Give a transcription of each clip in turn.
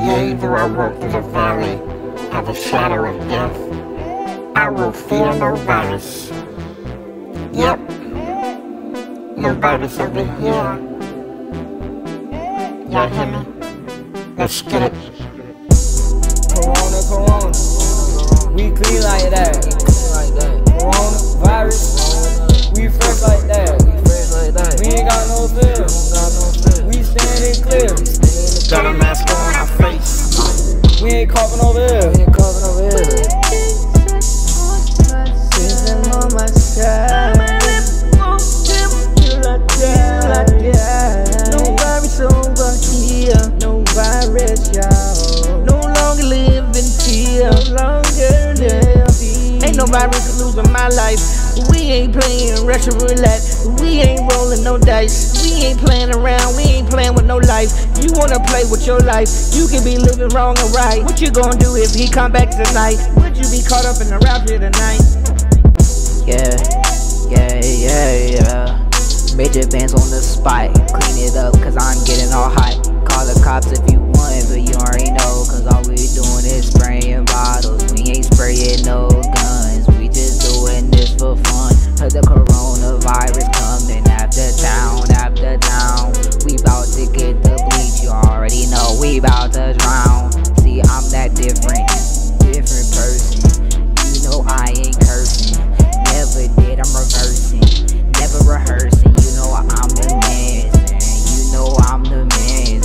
Yea, though I walk through the valley of the shadow of death, I will fear no virus. Yep, no virus over here. Y'all hear me? Let's get it. Corona, we clean like that. Coronavirus, we fresh like that. We ain't got no fear. We standing clear. Got a mask on our face. We ain't coughing over here. Sitting on my side. No virus over here. No virus, y'all. No longer live in fear. Ain't no virus losing my life. We ain't playing Russian roulette. We ain't rolling no dice. We ain't playing around. We ain't playing with no life. You wanna play with your life? You can be living wrong and right. What you gonna do if he come back tonight? Would you be caught up in the rapture tonight? Yeah. Major bands on the spot. Clean it up cause I'm getting all hot. Call the cops if you want, but you already know. Cause all we doing is spraying bottles. We ain't spraying no guns. We just doing this for fun. Cause the coronavirus coming after town. We bout to get the bleach. You already know we bout to drown. See, I'm that different person. You know I ain't cursing. Never did, I'm reversing. Never rehearsing. You know I'm the man, You know I'm the man,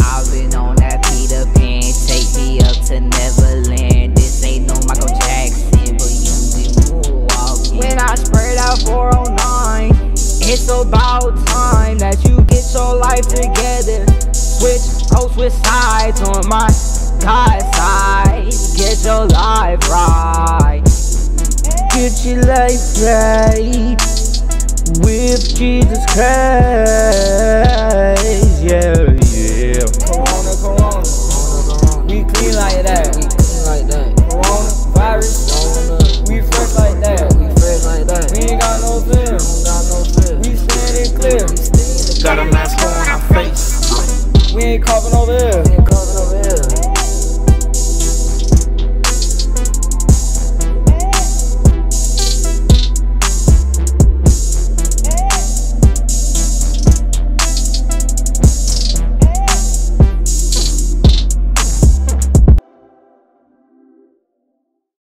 I've been on that Peter Pan. Take me up to Neverland. This ain't no Michael Jackson, but you be moonwalking. When I spread out 409, it's about time that you get your life together. Switch sides on my God's side. Get your life right. Get your life right with Jesus Christ. Yeah. Corona, we clean like that. Coronavirus, we fresh like that. We ain't got no fear. We standing clear. Got a mask on our face. We ain't coughing over here.